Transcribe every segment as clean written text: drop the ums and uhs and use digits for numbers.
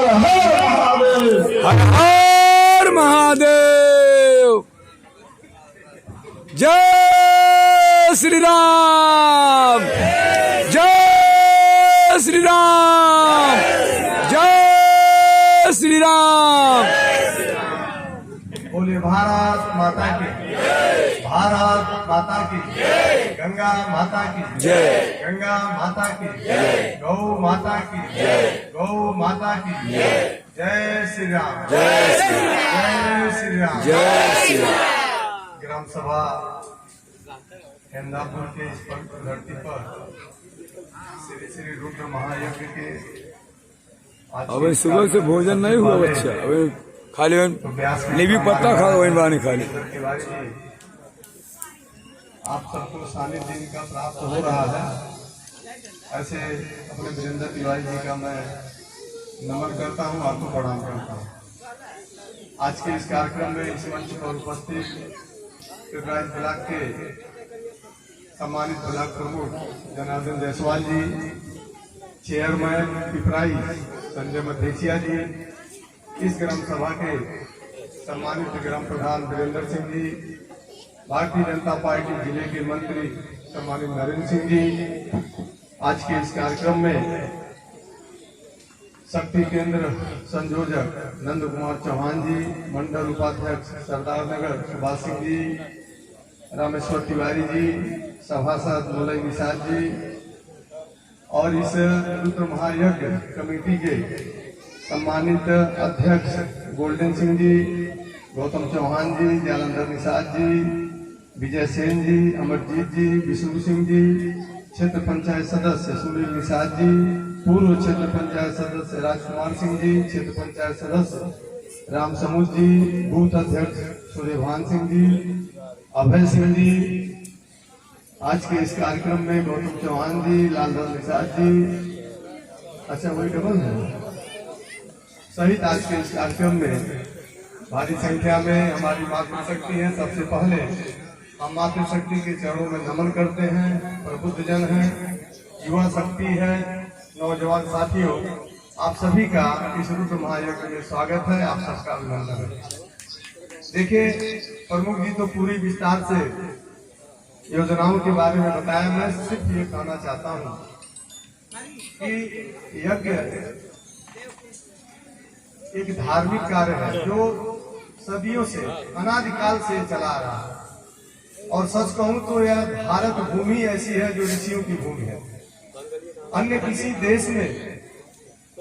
हर हर महादेव। जय श्री राम, जय श्री राम, जय श्री राम। बोले भारत माता की, भारत माता की, गंगा माता की जय, गंगा माता की, गौ माता की, गौ माता की, जय श्री राम, जय श्री राम, जय श्री राम, जय श्री राम। ग्राम सभा हेमदापुर के इस पवित्र धरती पर श्री श्री रुद्र महायज्ञ के अभी सुबह से भोजन नहीं हुआ बच्चा, अभी खाली नींबू पत्ता खा वही बानी खाली। तिवारी जी, आप सबको सानिध्य इनका प्राप्त हो रहा है। ऐसे अपने वीरेंद्र तिवारी जी का मैं नमन करता हूँ, आपको प्रणाम करता हूँ। आज के इस कार्यक्रम में इस मंच पर उपस्थित पिपराइच ब्लॉक के सम्मानित ब्लॉक प्रमुख जनार्दन जायसवाल जी, चेयरमैन पिपराइच संजय मधेसिया जी, इस ग्राम सभा के सम्मानित ग्राम प्रधान वीरेंद्र सिंह जी, भारतीय जनता पार्टी जिले के मंत्री सम्मानित नरेंद्र सिंह जी, आज के इस कार्यक्रम में शक्ति केंद्र संयोजक नंद कुमार चौहान जी, मंडल उपाध्यक्ष सरदार नगर सुभाष सिंह जी, रामेश्वर तिवारी जी, सभासद मुलई निषाद जी और इस रुद्र महायज्ञ कमेटी के सम्मानित अध्यक्ष गोल्डन सिंह जी, गौतम चौहान जी, जालंधर निषाद जी, विजय सेन जी, अमरजीत जी, विष्णु सिंह जी, क्षेत्र पंचायत सदस्य सुनील निषाद जी, पूर्व क्षेत्र पंचायत सदस्य राजकुमार सिंह जी, क्षेत्र पंचायत सदस्य राम समूद जी, बूथ अध्यक्ष सूर्यभान सिंह जी, अभय सिंह जी, आज के इस कार्यक्रम में गौतम चौहान जी, लालधर निषाद जी, अच्छा वही डबल है सहित आज के इस कार्यक्रम में भारी संख्या में हमारी मातृशक्ति है। सबसे पहले हम मातृशक्ति के चरणों में नमन करते हैं। प्रबुद्ध जन है, युवा शक्ति है, नौजवान साथियों, आप सभी का इस रुद्र महायज्ञ में स्वागत है, आप सबका अभिनंदन है। देखिए प्रमुख जी तो पूरी विस्तार से योजनाओं के बारे में बताया, मैं सिर्फ ये कहना चाहता हूँ कि यज्ञ एक धार्मिक कार्य है जो सदियों से अनादिकाल से चला आ रहा है। और सच कहूं तो यह भारत भूमि ऐसी है जो ऋषियों की भूमि है। अन्य किसी देश में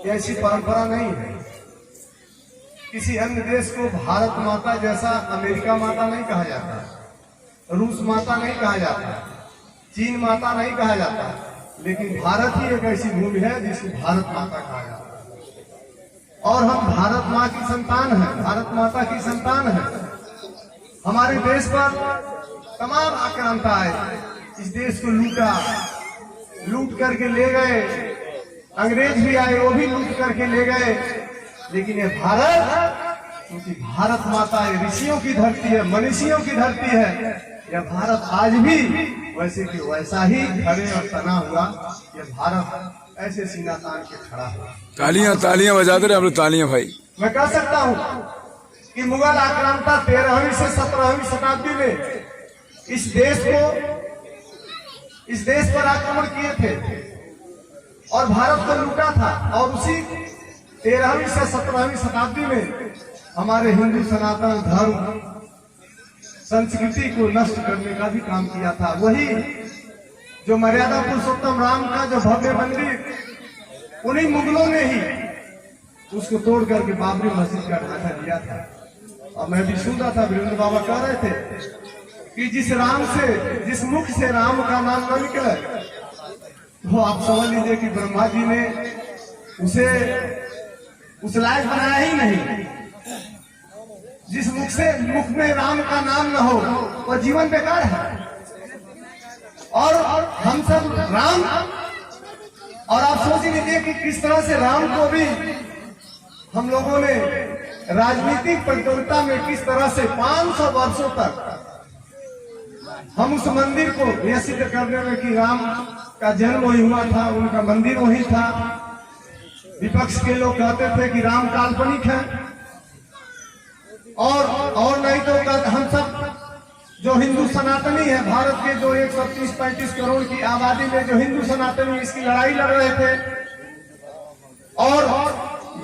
ऐसी परंपरा नहीं है। किसी अन्य देश को भारत माता जैसा अमेरिका माता नहीं कहा जाता, रूस माता नहीं कहा जाता, चीन माता नहीं कहा जाता, लेकिन भारत ही एक ऐसी भूमि है जिसको भारत माता कहा जाता है। और हम भारत माँ की संतान हैं, भारत माता की संतान हैं। हमारे देश पर तमाम आक्रांता आए, इस देश को लूट करके ले गए। अंग्रेज भी आए, वो भी लूट करके ले गए। लेकिन ये भारत, क्योंकि भारत माता ऋषियों की धरती है, मनीषियों की धरती है, यह भारत आज भी वैसे कि वैसा ही खड़े और तना हुआ। यह भारत ऐसे सीना तान के खड़ा है। तालियां बजाते रहे हम लोग, तालियां भाई। मैं कह सकता हूँ कि मुगल आक्रांता 13वीं से 17वीं शताब्दी में इस देश पर आक्रमण किए थे और भारत को लूटा था। और उसी 13वीं से 17वीं शताब्दी में हमारे हिंदू सनातन धर्म संस्कृति को नष्ट करने का भी काम किया था। वही जो मर्यादा पुरुषोत्तम राम का जो भव्य मंदिर, उन्हीं मुगलों ने ही उसको तोड़ करके बाबरी मस्जिद का ढांचा दिया था। और मैं भी सुन रहा था, वीरेंद्र बाबा कह रहे थे कि जिस मुख से राम का नाम न निकले, तो आप समझ लीजिए कि ब्रह्मा जी ने उसे उस लायक बनाया ही नहीं। जिस मुख में राम का नाम न हो, वह जीवन बेकार है। और हम सब राम, और आप सोच लीजिए कि किस तरह से राम को भी हम लोगों ने राजनीतिक प्रतियोगिता में किस तरह से 500 वर्षों तक हम उस मंदिर को यह सिद्ध करने में कि राम का जन्म वही हुआ था, उनका मंदिर वही था, विपक्ष के लोग कहते थे कि राम काल्पनिक है, और नहीं तो हम सब जो हिंदू सनातनी है, भारत के जो 130-135 करोड़ की आबादी में जो हिंदू सनातनी इसकी लड़ाई लड़ रहे थे। और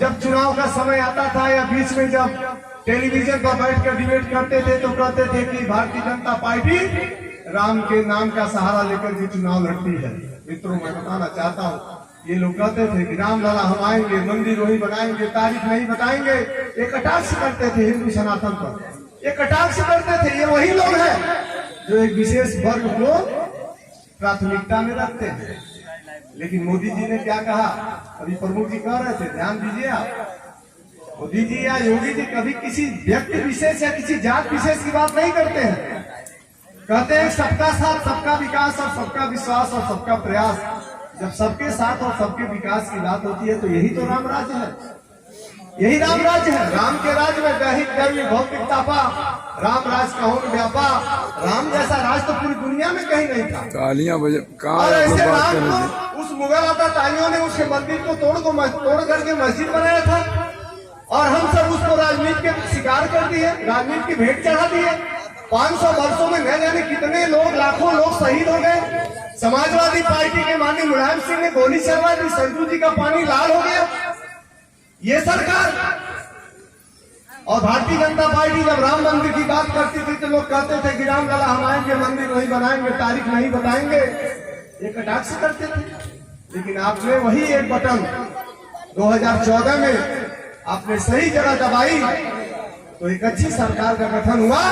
जब चुनाव का समय आता था या बीच में जब टेलीविजन पर बैठकर डिबेट करते थे तो कहते थे कि भारतीय जनता पार्टी राम के नाम का सहारा लेकर के चुनाव लड़ती है। मित्रों, मैं बताना चाहता हूँ, ये लोग कहते थे कि राम लला हम आएंगे, मंदिर वही बनाएंगे, तारीख नहीं बताएंगे। ये कटाक्ष करते थे हिंदू सनातन पर, ये कटाक्ष करते थे। ये वही लोग हैं जो एक विशेष वर्ग को प्राथमिकता में रखते हैं। लेकिन मोदी जी ने क्या कहा, अभी प्रमुख जी कह रहे थे, ध्यान दीजिए आप, मोदी जी या योगी जी कभी किसी व्यक्ति विशेष या किसी जात विशेष की बात नहीं करते हैं। कहते हैं सबका साथ, सबका विकास और सबका विश्वास और सबका प्रयास। जब सबके साथ और सबके विकास की बात होती है तो यही तो राम राज्य है, यही राम राज्य है। राम के राज्य में दैहिक दैवी भौतिक तापा, राम राज कहूं व्यापा। राम जैसा राज तो पूरी दुनिया में कहीं नहीं था। तालियां बजे और ऐसे राम को उस मुगल आताताइयों ने उसके मंदिर को तोड़ करके मस्जिद बनाया था, और हम सब उसको राजनीति के शिकार कर दिए, राजनीति की भेंट चढ़ा दिए। 500 वर्षों में न जाने कितने लोग, लाखों लोग शहीद हो गए। समाजवादी पार्टी के माननीय मुलायम सिंह ने गोली चलवा दी, सरजू जी का पानी लाल हो गया। ये सरकार और भारतीय जनता पार्टी जब राम मंदिर की बात करती थी तो लोग कहते थे कि राम लला हम आएंगे, मंदिर नहीं बनाएंगे, तारीख नहीं बताएंगे। ये कटाक्ष करते थे। लेकिन आपने वही एक बटन 2014 में आपने सही जगह दबाई तो एक अच्छी सरकार का गठन हुआ,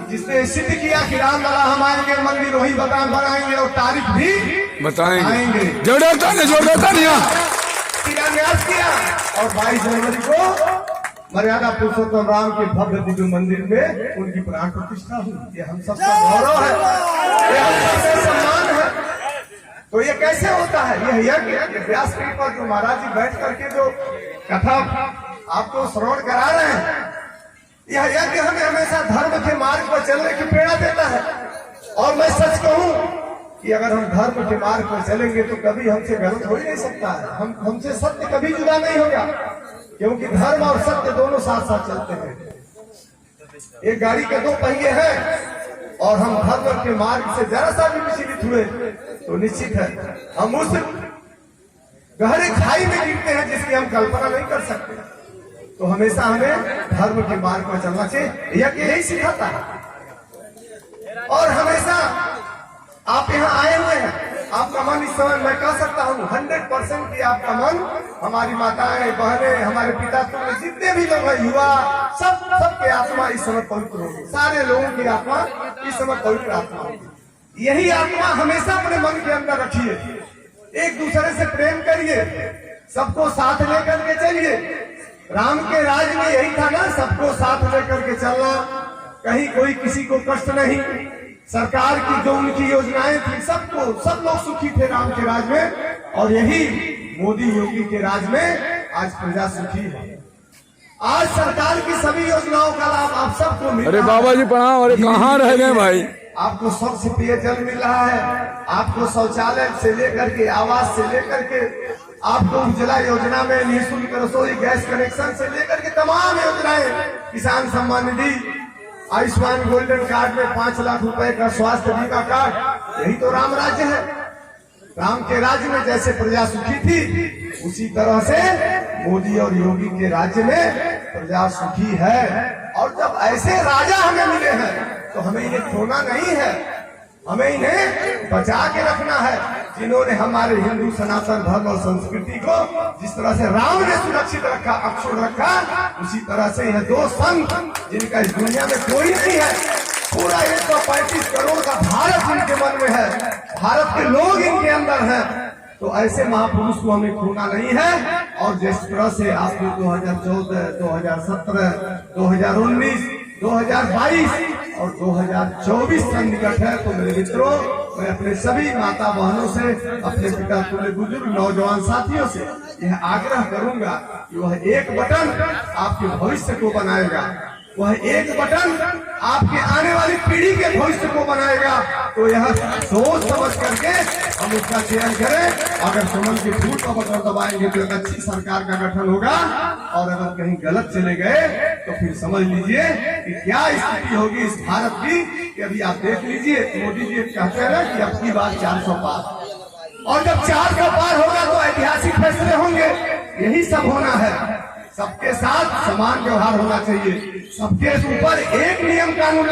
जिसने सिद्ध किया कि राम लला हम आएंगे, मंदिर वही बनाएंगे और तारीख भी बताएंगे। जोड़ता नहीं शिलान्यास किया और 22 जनवरी को मर्यादा पुरुषोत्तम राम के भव्य दिव्य मंदिर में उनकी प्राण प्रतिष्ठा हुई। ये हम सबका गौरव है, ये हम सबका सम्मान है। तो ये कैसे होता है? ये यज्ञ व्यासपीठ पर जो महाराज जी बैठ करके जो कथा आपको श्रवण करा रहे हैं, यह यज्ञ हमें हमेशा धर्म के मार्ग पर चलने की प्रेरणा देता है। और मैं सच कहूं कि अगर हम धर्म के मार्ग पर चलेंगे तो कभी हमसे गलत हो ही नहीं सकता है। हमसे सत्य कभी जुदा नहीं होगा, क्योंकि धर्म और सत्य दोनों साथ साथ चलते हैं। एक गाड़ी के 2 पहिए हैं और हम धर्म के मार्ग से जरा सा भी विचलित हुए तो निश्चित है हम उस गहरे खाई में गिरते हैं जिसकी हम कल्पना नहीं कर सकते। तो हमेशा हमें धर्म के मार्ग पर चलना चाहिए, यही सिखाता है। और हमेशा आप यहाँ आए हुए हैं, आपका मन इस समय मैं कह सकता हूँ 100% की आपका मन, हमारी माताएं बहनें, हमारे पिता तुम जितने भी लोग हैं, युवा, सबके आत्मा इस समय पवित्र होगी। सारे लोगों की आत्मा इस समय पवित्र आत्मा होगी। यही आत्मा हमेशा अपने मन के अंदर रखिए, एक दूसरे से प्रेम करिए, सबको साथ लेकर के चलिए। राम के राज में यही था ना, सबको साथ लेकर के चलना, कहीं कोई किसी को कष्ट नहीं। सरकार की जो उनकी योजनाएं थी, सब लोग सुखी थे राम के राज में। और यही मोदी योगी के राज में आज प्रजा सुखी है। आज सरकार की सभी योजनाओं का लाभ आप सबको मिल रहा है। अरे बाबा जी प्रणाम। अरे कहाँ रह गए भाई? आपको स्वच्छ पेयजल मिल रहा है, आपको शौचालय से लेकर के, आवास से लेकर के, आपको उज्ज्वला योजना में निःशुल्क रसोई गैस कनेक्शन से लेकर के तमाम योजनाएं, किसान सम्मान निधि, आयुष्मान गोल्डन कार्ड में 5 लाख रुपए का स्वास्थ्य बीमा कार्ड। यही तो राम राज्य है। राम के राज्य में जैसे प्रजा सुखी थी, उसी तरह से मोदी और योगी के राज्य में प्रजा सुखी है। और जब ऐसे राजा हमें मिले हैं तो हमें इन्हें खोना नहीं है, हमें इन्हें बचा के रखना है। जिन्होंने हमारे हिंदू सनातन धर्म और संस्कृति को जिस तरह से राम ने सुरक्षित रखा, अक्षुण्ण रखा, उसी तरह से यह 2 संत जिनका इस दुनिया में कोई नहीं है, पूरा 135 करोड़ का भारत इनके मन में है, भारत के लोग इनके अंदर हैं। तो ऐसे महापुरुष को हमें खोना नहीं है। और जिस तरह से आपने 2014, 2017, 2019, 2022 और 2024 सन्निकट है, तो मेरे मित्रों, मैं अपने सभी माता बहनों से, अपने पिता तुल्य बुजुर्ग नौजवान साथियों से यह आग्रह करूंगा कि वह एक बटन आपके भविष्य को बनाएगा, वह एक बटन आपके आने वाली पीढ़ी के भविष्य को बनाएगा। तो यह सोच समझ करके हम उसका चयन करें। अगर कमल के फूल का बटन दबाएंगे तो एक अच्छी सरकार का गठन होगा, और अगर कहीं गलत चले गए तो फिर समझ लीजिए कि क्या स्थिति होगी इस भारत की। कि अभी आप देख लीजिए, मोदी जी कहते हैं ना कि अब की बार 400 पार, और जब 400 पार होगा तो ऐतिहासिक फैसले होंगे। यही सब होना है। सबके साथ समान व्यवहार होना चाहिए, सबके ऊपर एक नियम कानून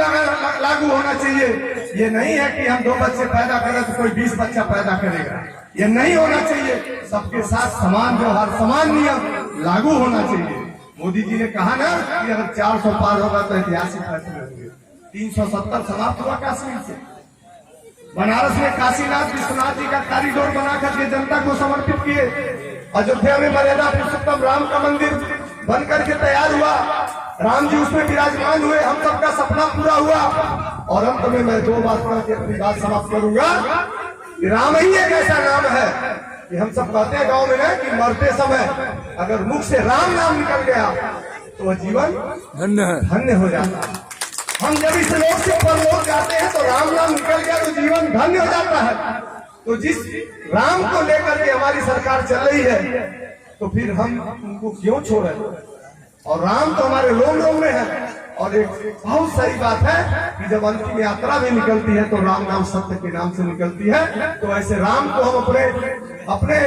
लागू होना चाहिए। ये नहीं है कि हम 2 बच्चे पैदा करें तो कोई 20 बच्चा पैदा करेगा, ये नहीं होना चाहिए। सबके साथ समान व्यवहार, समान नियम लागू होना चाहिए। मोदी जी ने कहा ना कि अगर 400 पार होगा तो ऐतिहासिक फैसले होंगे। 370 समाप्त हुआ कश्मीर से, बनारस में काशीनाथ विश्वनाथ जी का कॉरिडोर बना करके जनता को समर्पित किए। अयोध्या में मर्यादा पुरुषोत्तम राम का मंदिर बन करके तैयार हुआ, राम जी उसमें विराजमान हुए, हम सबका सपना पूरा हुआ। और अंत में मैं 2 बात करके अपनी बात समाप्त करूंगा। राम ही एक ऐसा नाम है कि हम सब कहते हैं गांव में ना कि मरते समय अगर मुख से राम नाम निकल गया तो वह जीवन धन्य है, धन्य हो जाता है। हम जब इस लोक से परलोक जाते हैं तो राम नाम निकल गया तो जीवन धन्य हो जाता है। तो जिस राम को लेकर के हमारी सरकार चल रही है तो फिर हम उनको क्यों छोड़े। और राम तो हमारे लोम लोम में है। और एक बहुत सही बात है कि जब अंतिम यात्रा भी निकलती है तो राम नाम सत्य के नाम से निकलती है। तो ऐसे राम को हम अपने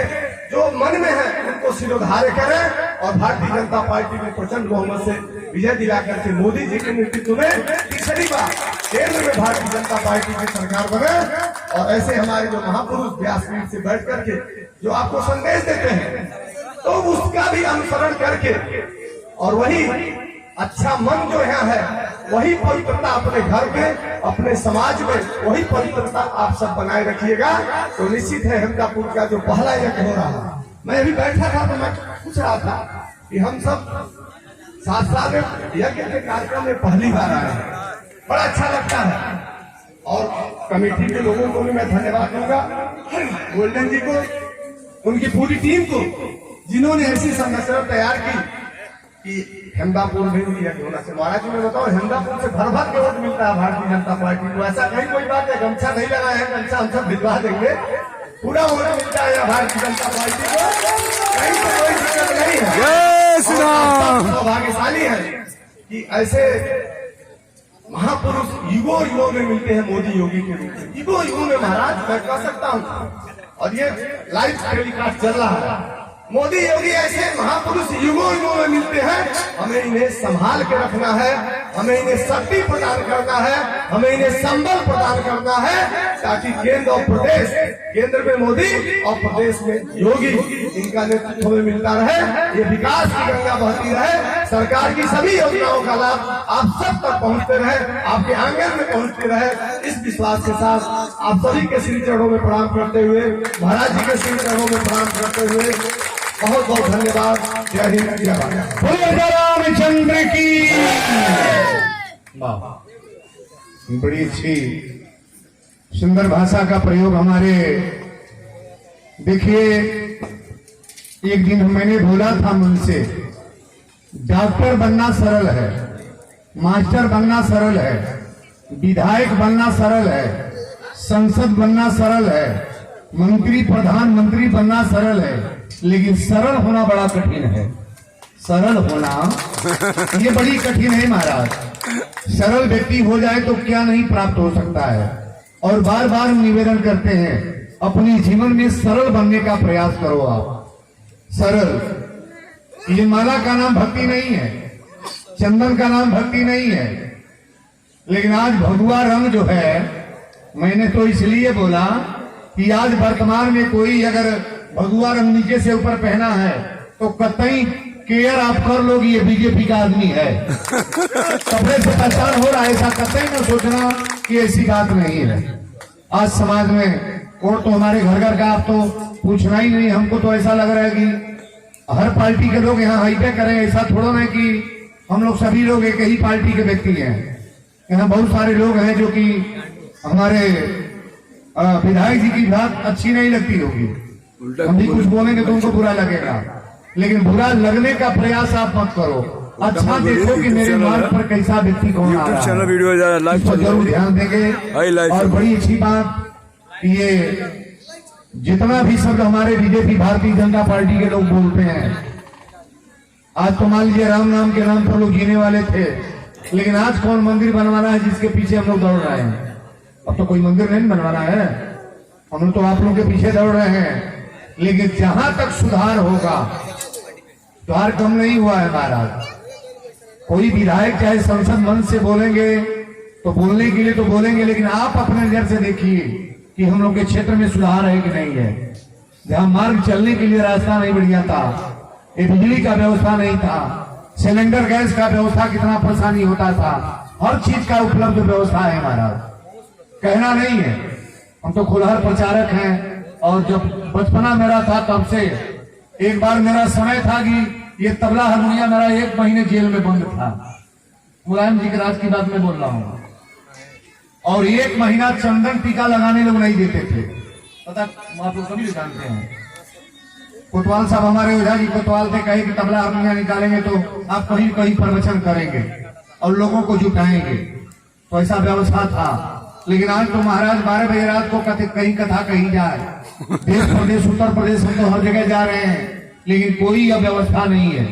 जो मन में है उनको सिरोधार्य करें और भारतीय जनता पार्टी में प्रचंड बहुमत से विजय दिला करके मोदी जी के नेतृत्व में तीसरी बार केंद्र में भारतीय जनता पार्टी की सरकार बने। और ऐसे हमारे जो महापुरुष व्यासपीठ से बैठ करके जो आपको संदेश देते हैं तो उसका भी अनुसरण करके और वही अच्छा मन जो यहाँ है वही पवित्रता अपने घर में, अपने समाज में वही पवित्रता आप सब बनाए रखिएगा। तो निश्चित है हमदापुर का जो पहला यज्ञ हो रहा है, मैं अभी बैठा था तो मैं पूछ रहा था कि हम सब 7 साल में यज्ञ के कार्यक्रम में पहली बार आए हैं, बड़ा अच्छा लगता है। और कमेटी के लोगों को भी मैं धन्यवाद दूंगा, गोल्डन जी को, उनकी पूरी टीम को, जिन्होंने ऐसी संरचना तैयार की कि हेमदापुर में भी यज्ञ होना चाहिए। महाराज जी मैं बताओ, हेमदापुर से भर भर के वोट मिलता है भारतीय जनता पार्टी को। ऐसा कहीं कोई बात है गमछा नहीं लगाया है, गमछा हम सब भिजवा देंगे, पूरा वोट मिलता है भारतीय जनता पार्टी को, कहीं तो कोई दिक्कत नहीं है। जय श्री राम। सौभाग्यशाली है कि ऐसे महापुरुष युगों युगों में मिलते हैं मोदी योगी के रूप में। युगों युगों में महाराज मैं कह सकता हूँ, और ये लाइव टेलीकास्ट चल रहा है। मोदी योगी ऐसे महापुरुष युगों युगों में मिलते हैं। हमें इन्हें संभाल के रखना है, हमें इन्हें शक्ति प्रदान करना है, हमें इन्हें संबल प्रदान करना है, ताकि केंद्र और प्रदेश, केंद्र में मोदी और प्रदेश में योगी, इनका नेतृत्व में मिलता रहे, ये विकास की गंगा बहती रहे, सरकार की सभी योजनाओं का लाभ आप सब तक पहुंचते रहे, आपके आंगन में पहुंचते रहे। इस विश्वास के साथ आप सभी के श्री चरणों में प्रणाम करते हुए, महाराज जी के श्री चरणों में प्रणाम करते हुए बहुत बहुत धन्यवाद। जय हिंद, जय भारत। बोलो रामचंद्र की। बड़ी अच्छी सुंदर भाषा का प्रयोग हमारे। देखिए, एक दिन मैंने बोला था मन से, डॉक्टर बनना सरल है, मास्टर बनना सरल है, विधायक बनना सरल है, संसद बनना सरल है, मंत्री प्रधानमंत्री बनना सरल है, लेकिन सरल होना बड़ा कठिन है। सरल होना ये बड़ी कठिन है महाराज। सरल व्यक्ति हो जाए तो क्या नहीं प्राप्त हो सकता है। और बार बार निवेदन करते हैं, अपने जीवन में सरल बनने का प्रयास करो आप। सरल, ये माला का नाम भक्ति नहीं है, चंदन का नाम भक्ति नहीं है, लेकिन आज भगवा रंग जो है, मैंने तो इसलिए बोला कि आज वर्तमान में कोई अगर भगवा रंग नीचे से ऊपर पहना है तो कतई केयर आप कर लोगे ये बीजेपी का आदमी है। कपड़े से पहचान हो रहा है, ऐसा कतई न सोचना कि ऐसी बात नहीं है। आज समाज में वोट तो हमारे घर घर का, आप तो पूछना ही नहीं। हमको तो ऐसा लग रहा है कि हर पार्टी के लोग यहाँ हाईटे करें, ऐसा थोड़ा ना कि हम लोग सभी लोग एक ही पार्टी के व्यक्ति हैं। यहाँ बहुत सारे लोग हैं जो कि हमारे विधायक जी की बात अच्छी नहीं लगती होगी, हम भी कुछ बोलेंगे तो उनको बुरा लगेगा, लेकिन बुरा लगने का प्रयास आप मत करो। अच्छा देखो कि मेरे मार्ग पर कैसा व्यक्ति कौन आ यूट्यूब रहा चैनल है, वीडियो जरा लाइव इस पर चल जरूर रहा ध्यान है। देंगे। लाइव और चल बड़ी अच्छी बात कि ये जितना भी शब्द हमारे बीजेपी भारतीय जनता पार्टी के लोग बोलते हैं, आज तो मान लीजिए राम नाम के नाम पर लोग जीने वाले थे, लेकिन आज कौन मंदिर बनवाना है जिसके पीछे हम लोग दौड़ रहे हैं? अब तो कोई मंदिर नहीं बनवाना है, हम लोग तो आप लोगों के पीछे दौड़ रहे हैं। लेकिन जहां तक सुधार होगा, सुधार कम नहीं हुआ है महाराज। कोई विधायक चाहे संसद मंच से बोलेंगे तो बोलने के लिए तो बोलेंगे, लेकिन आप अपने नजर से देखिए कि हम लोग के क्षेत्र में सुधार है कि नहीं है। जहां मार्ग चलने के लिए रास्ता नहीं बढ़िया था, ये बिजली का व्यवस्था नहीं था, सिलेंडर गैस का व्यवस्था कितना परेशानी होता था, हर चीज का उपलब्ध व्यवस्था है महाराज, कहना नहीं है। हम तो खुलहर प्रचारक हैं, और जब बचपना मेरा था तब से एक बार मेरा समय था कि ये तबला हारमोनिया मेरा 1 महीने जेल में बंद था। मुलायम जी के राज की बात में बोल रहा हूँ। और 1 महीना चंदन टीका लगाने लोग नहीं देते थे, पता आप लोग सभी जानते हैं। कोतवाल साहब हमारे ओझा जी कोतवाल थे, कहे कि तबला हारमोनिया निकालेंगे तो आप कहीं कहीं प्रवचन करेंगे और लोगों को जुटाएंगे, तो ऐसा व्यवस्था था। लेकिन आज तो महाराज 12 बजे रात को कहीं कथा कही जाए, देश प्रदेश उत्तर प्रदेश हम तो हर जगह जा रहे हैं, लेकिन कोई अब व्यवस्था नहीं है।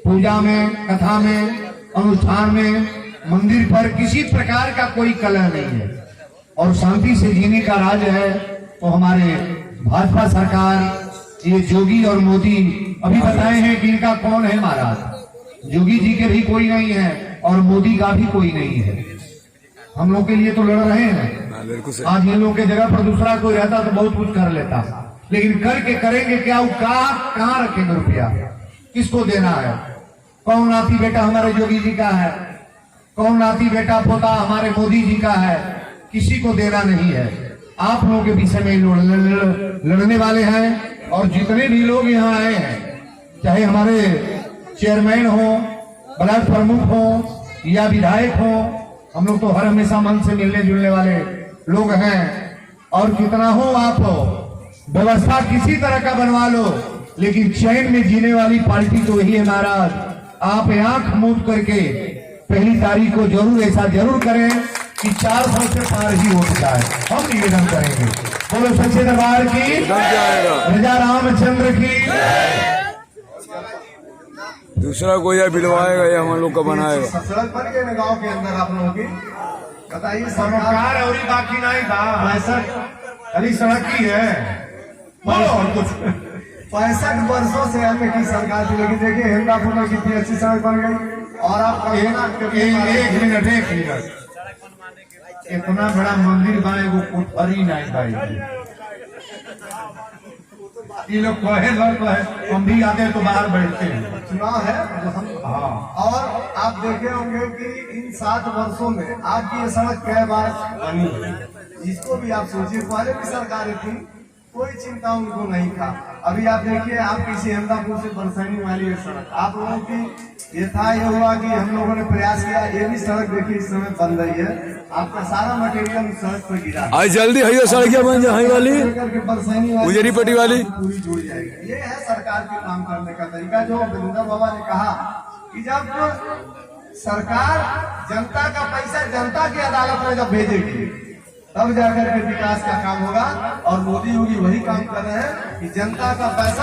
पूजा में, कथा में, अनुष्ठान में, मंदिर पर किसी प्रकार का कोई कलह नहीं है और शांति से जीने का राज है। तो हमारे भाजपा सरकार, ये जोगी और मोदी अभी बताए हैं कि इनका कौन है महाराज। जोगी जी के भी कोई नहीं है और मोदी का भी कोई नहीं है। हम लोग के लिए तो लड़ रहे हैं। आज इन लोगों के जगह पर दूसरा कोई रहता तो बहुत कुछ कर लेता, लेकिन करके करेंगे क्या? वो कहाँ रखेंगे रुपया? किसको देना है? कौन नाती बेटा हमारे जोगी जी का है, कौन नाती बेटा पोता हमारे मोदी जी का है? किसी को देना नहीं है। आप लोगों के विषय में लड़ने वाले हैं। और जितने भी लोग यहाँ आए हैं, चाहे हमारे चेयरमैन हो, ब्लॉक प्रमुख हो या विधायक हो, हम लोग तो हर हमेशा मन से मिलने जुलने वाले लोग हैं। और जितना हो आप व्यवस्था किसी तरह का बनवा लो, लेकिन चैन में जीने वाली पार्टी तो यही है महाराज। आप आंख मूंद करके 1 तारीख को जरूर ऐसा जरूर करें कि 400 से पार ही हो जाए। हम निवेदन करेंगे। बोलो सच्चे दरबार की, राजा रामचंद्र की। दूसरा कोई या बिलवाएगा या हम लोग का बनाएगा। सड़क बन गए ना गाँव के अंदर आप लोगों की, बताइए। सरकार और बाकी नहीं था, ऐसा खाली सड़क ही है। और कुछ 65 वर्षों से हमने की सरकार थी, लेकिन देखिए हिंदापुर में कितनी अच्छी सड़क बन गई। और आप एक मिनट इतना बड़ा मंदिर बने वो कोठरी नहीं भाई। ये लोग कहे हम भी आते हैं तो बाहर बैठते हैं। चुनाव है जो हम। हाँ। और आप देखे होंगे कि इन 7 वर्षों में आपकी ये सड़क कई बार बनी है, इसको भी आप सोचिए। पहले भी सरकारें थी, कोई चिंता उनको नहीं था। अभी आप देखिए, आप किसी हिंदापुर से बरसैनी वाली ये सड़क आप लोगों की ये था, ये हुआ कि हम लोगों ने प्रयास किया, ये भी सड़क देखिए इस समय बन रही है। आपका सारा मटेरियल सड़क पर गिरा। आज जल्दी है सड़क क्या बन जाए वाली, गुजरी पट्टी वाली पूरी जुड़ जाएगी। ये है सरकार के काम करने का तरीका, जो वीरेंद्र बाबा ने कहा कि जब सरकार जनता का पैसा जनता की अदालत में जब भेजेगी, तब जाकर के विकास का काम होगा। और मोदी योगी वही काम कर रहे हैं कि जनता का पैसा